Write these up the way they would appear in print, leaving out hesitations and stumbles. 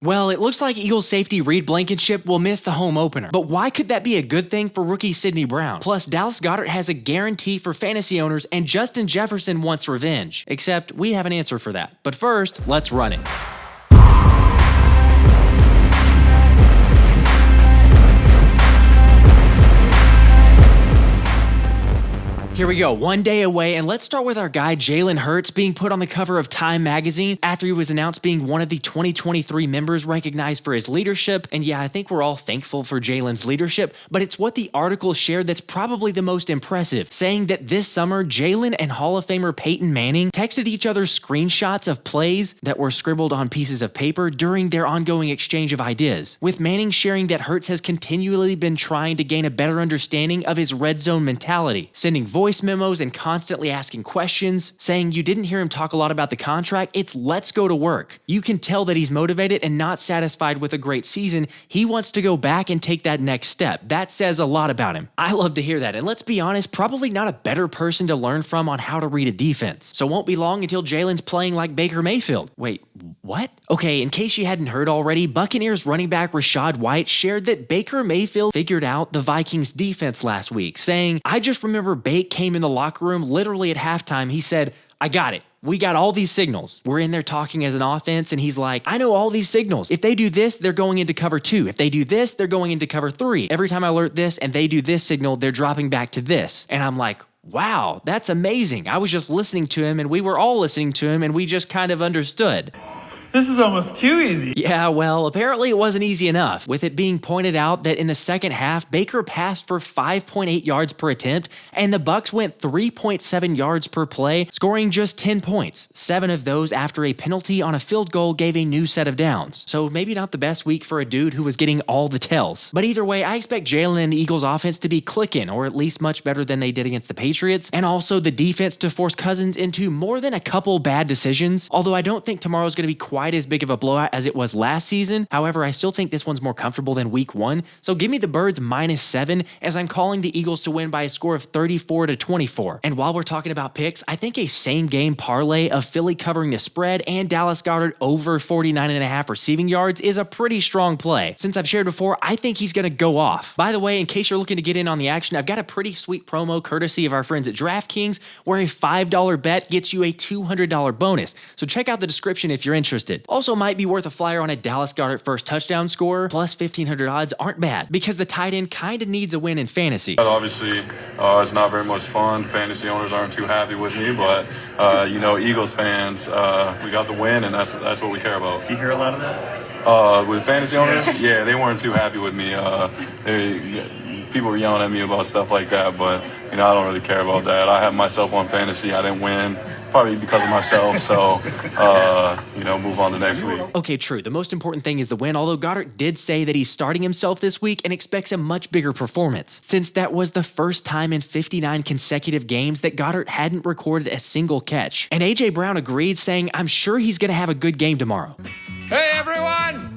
Well, it looks like Eagles safety Reed Blankenship will miss the home opener. But why could that be a good thing for rookie Sidney Brown? Plus, Dallas Goedert has a guarantee for fantasy owners, and Justin Jefferson wants revenge. Except, we have an answer for that. But first, let's run it. Here we go, one day away, and let's start with our guy Jalen Hurts being put on the cover of Time magazine after he was announced being one of the 2023 members recognized for his leadership. And yeah, I think we're all thankful for Jalen's leadership, but it's what the article shared that's probably the most impressive, saying that this summer, Jalen and Hall of Famer Peyton Manning texted each other screenshots of plays that were scribbled on pieces of paper during their ongoing exchange of ideas, with Manning sharing that Hurts has continually been trying to gain a better understanding of his red zone mentality, sending voice memos and constantly asking questions, saying you didn't hear him talk a lot about the contract, it's let's go to work. You can tell that he's motivated and not satisfied with a great season. He wants to go back and take that next step. That says a lot about him. I love to hear that, and let's be honest, probably not a better person to learn from on how to read a defense. So won't be long until Jalen's playing like Baker Mayfield. Wait, what? Okay, in case you hadn't heard already, Buccaneers running back Rashaad White shared that Baker Mayfield figured out the Vikings defense last week, saying, I just remember Bake came in the locker room literally at halftime. He said, I got it. We got all these signals. We're in there talking as an offense, and he's like, I know all these signals. If they do this, they're going into cover 2. If they do this, they're going into cover 3. Every time I alert this and they do this signal, they're dropping back to this. And I'm like, wow, that's amazing. I was just listening to him, and we were all listening to him, and we just kind of understood. This is almost too easy. Yeah, well, apparently it wasn't easy enough, with it being pointed out that in the second half, Baker passed for 5.8 yards per attempt, and the Bucs went 3.7 yards per play, scoring just 10 points. 7 of those after a penalty on a field goal gave a new set of downs. So maybe not the best week for a dude who was getting all the tells. But either way, I expect Jalen and the Eagles offense to be clicking, or at least much better than they did against the Patriots, and also the defense to force Cousins into more than a couple bad decisions, although I don't think tomorrow's going to be quite as big of a blowout as it was last season. However, I still think this one's more comfortable than week 1, so give me the Birds -7 as I'm calling the Eagles to win by a score of 34-24. And while we're talking about picks, I think a same game parlay of Philly covering the spread and Dallas Goedert over 49.5 receiving yards is a pretty strong play. Since I've shared before, I think he's going to go off. By the way, in case you're looking to get in on the action, I've got a pretty sweet promo courtesy of our friends at DraftKings where a $5 bet gets you a $200 bonus. So check out the description if you're interested. Also might be worth a flyer on a Dallas Goedert first touchdown scorer, plus 1,500 odds aren't bad because the tight end kind of needs a win in fantasy. Obviously, it's not very much fun. Fantasy owners aren't too happy with me, but Eagles fans, we got the win, and that's what we care about. Do you hear a lot of that? With fantasy owners, yeah, they weren't too happy with me. People were yelling at me about stuff like that, but I don't really care about that. I have myself on fantasy. I didn't win, probably because of myself. So, move on to next week. Okay, true. The most important thing is the win, although Goedert did say that he's starting himself this week and expects a much bigger performance, since that was the first time in 59 consecutive games that Goedert hadn't recorded a single catch. And A.J. Brown agreed, saying, I'm sure he's going to have a good game tomorrow. Hey, everyone!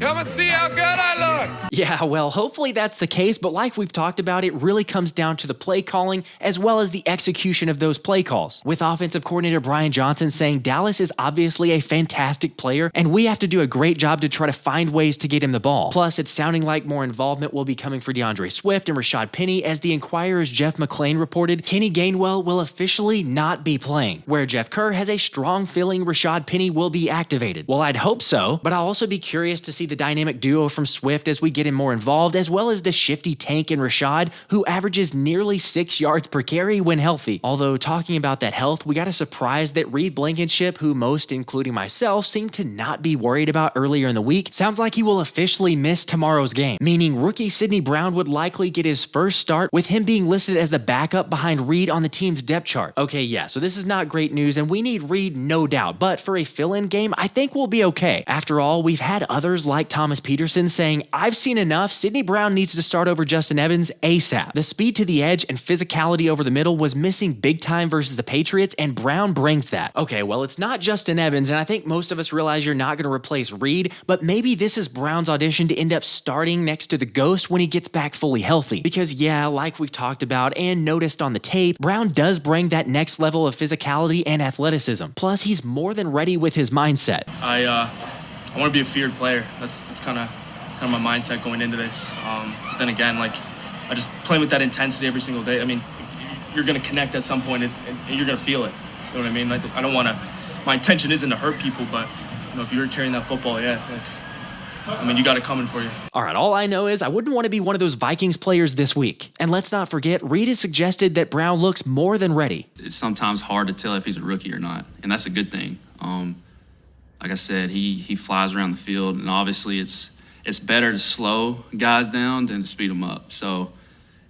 Come and see how good I look! Yeah, well, hopefully that's the case, but like we've talked about, it really comes down to the play calling as well as the execution of those play calls. With offensive coordinator Brian Johnson saying Dallas is obviously a fantastic player, and we have to do a great job to try to find ways to get him the ball. Plus, it's sounding like more involvement will be coming for DeAndre Swift and Rashaad Penny, as the Inquirer's Jeff McClain reported Kenny Gainwell will officially not be playing, where Jeff Kerr has a strong feeling Rashaad Penny will be activated. Well, I'd hope so, but I'll also be curious to see the dynamic duo from Swift as we get him more involved, as well as the shifty tank in Rashaad, who averages nearly 6 yards per carry when healthy. Although, talking about that health, we got a surprise that Reed Blankenship, who most, including myself, seemed to not be worried about earlier in the week, sounds like he will officially miss tomorrow's game, meaning rookie Sidney Brown would likely get his first start, with him being listed as the backup behind Reed on the team's depth chart. Okay, yeah, so this is not great news, and we need Reed, no doubt, but for a fill-in game, I think we'll be okay. After all, we've had others like Thomas Peterson saying, I've seen enough, Sidney Brown needs to start over Justin Evans ASAP. The speed to the edge and physicality over the middle was missing big time versus the Patriots, and Brown brings that. Okay, well, it's not Justin Evans, and I think most of us realize you're not going to replace Reed, but maybe this is Brown's audition to end up starting next to the Ghost when he gets back fully healthy. Because yeah, like we've talked about and noticed on the tape, Brown does bring that next level of physicality and athleticism. Plus, he's more than ready with his mindset. I want to be a feared player. That's kind of my mindset going into this. But then again, like, I just play with that intensity every single day. I mean, you're going to connect at some point, and you're going to feel it. You know what I mean? I don't want to. My intention isn't to hurt people, but if you're carrying that football, yeah. You got it coming for you. All right, all I know is I wouldn't want to be one of those Vikings players this week. And let's not forget, Reed has suggested that Brown looks more than ready. It's sometimes hard to tell if he's a rookie or not, and that's a good thing. Like I said, he flies around the field, and obviously it's better to slow guys down than to speed them up. So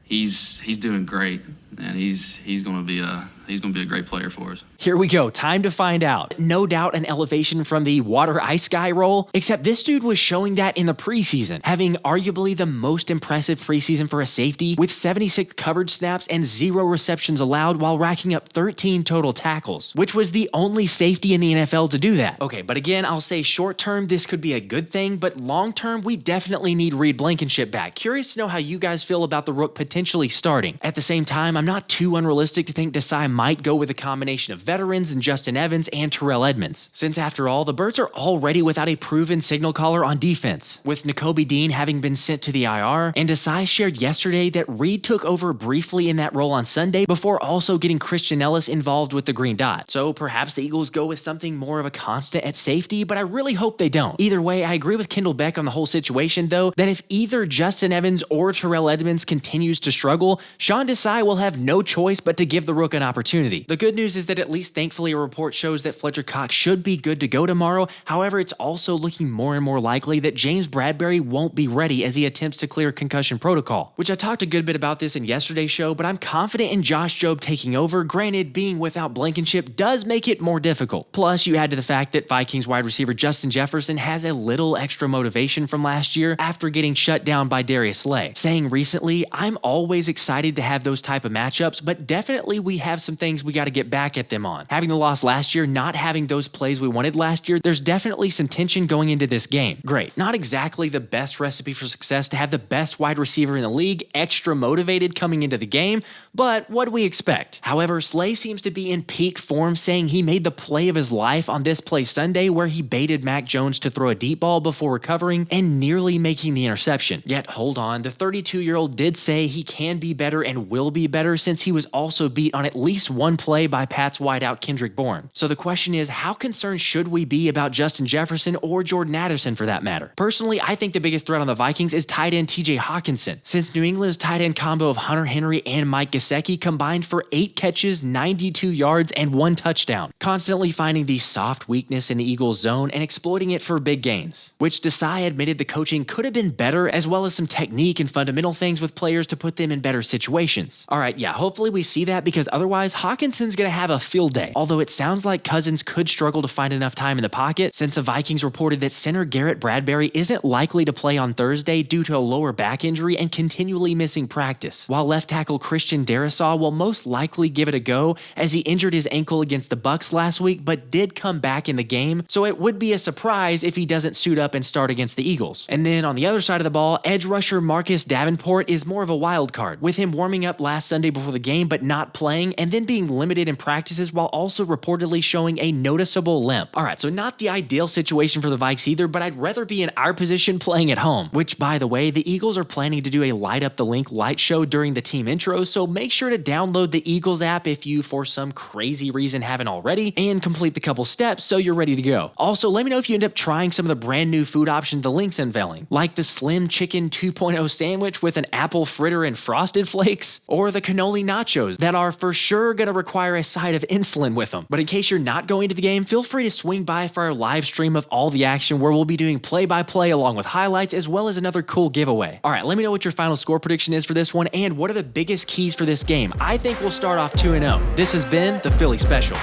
he's doing great, and he's going to be a great player for us. Here we go, time to find out. No doubt an elevation from the water ice guy role, except this dude was showing that in the preseason, having arguably the most impressive preseason for a safety with 76 coverage snaps and 0 receptions allowed while racking up 13 total tackles, which was the only safety in the NFL to do that. Okay, but again, I'll say short term, this could be a good thing, but long term, we definitely need Reed Blankenship back. Curious to know how you guys feel about the Rook potentially starting. At the same time, I'm not too unrealistic to think Desai might go with a combination of veterans and Justin Evans and Terrell Edmunds, since after all, the Birds are already without a proven signal caller on defense, with Nakobe Dean having been sent to the IR, and Desai shared yesterday that Reed took over briefly in that role on Sunday before also getting Christian Ellis involved with the green dot. So perhaps the Eagles go with something more of a constant at safety, but I really hope they don't. Either way, I agree with Kendall Beck on the whole situation though, that if either Justin Evans or Terrell Edmunds continues to struggle, Sean Desai will have no choice but to give the Rook an opportunity. The good news is that at least thankfully a report shows that Fletcher Cox should be good to go tomorrow. However, it's also looking more and more likely that James Bradberry won't be ready as he attempts to clear concussion protocol, which I talked a good bit about this in yesterday's show, but I'm confident in Josh Jobe taking over. Granted, being without Blankenship does make it more difficult. Plus, you add to the fact that Vikings wide receiver Justin Jefferson has a little extra motivation from last year after getting shut down by Darius Slay, saying recently, "I'm always excited to have those type of matchups, but definitely we have some things we got to get back at them on. Having the loss last year, not having those plays we wanted last year, there's definitely some tension going into this game." Great. Not exactly the best recipe for success to have the best wide receiver in the league extra motivated coming into the game, but what do we expect? However, Slay seems to be in peak form, saying he made the play of his life on this play Sunday where he baited Mac Jones to throw a deep ball before recovering and nearly making the interception. Yet, hold on, the 32-year-old did say he can be better and will be better since he was also beat on at least one play by Pat's wideout Kendrick Bourne. So the question is, how concerned should we be about Justin Jefferson or Jordan Addison for that matter? Personally, I think the biggest threat on the Vikings is tight end TJ Hawkinson, since New England's tight end combo of Hunter Henry and Mike Gesicki combined for 8 catches, 92 yards, and 1 touchdown, constantly finding the soft weakness in the Eagles' zone and exploiting it for big gains, which Desai admitted the coaching could have been better, as well as some technique and fundamental things with players to put them in better situations. Alright, yeah, hopefully we see that, because otherwise Hawkinson's gonna have a field day, although it sounds like Cousins could struggle to find enough time in the pocket, since the Vikings reported that center Garrett Bradberry isn't likely to play on Thursday due to a lower back injury and continually missing practice, while left tackle Christian Darisaw will most likely give it a go as he injured his ankle against the Bucs last week but did come back in the game, so it would be a surprise if he doesn't suit up and start against the Eagles. And then on the other side of the ball, edge rusher Marcus Davenport is more of a wild card, with him warming up last Sunday before the game but not playing, and then being limited in practices while also reportedly showing a noticeable limp. Alright, so not the ideal situation for the Vikes either, but I'd rather be in our position playing at home, which by the way, the Eagles are planning to do a Light Up the Link light show during the team intro, so make sure to download the Eagles app if you for some crazy reason haven't already, and complete the couple steps so you're ready to go. Also, let me know if you end up trying some of the brand new food options the Link's unveiling, like the Slim Chicken 2.0 sandwich with an apple fritter and frosted flakes, or the cannoli nachos that are for sure going to require a side of insulin with them. But in case you're not going to the game, feel free to swing by for our live stream of all the action where we'll be doing play-by-play along with highlights as well as another cool giveaway. Alright, let me know what your final score prediction is for this one and what are the biggest keys for this game. I think we'll start off 2-0. This has been the Philly Special.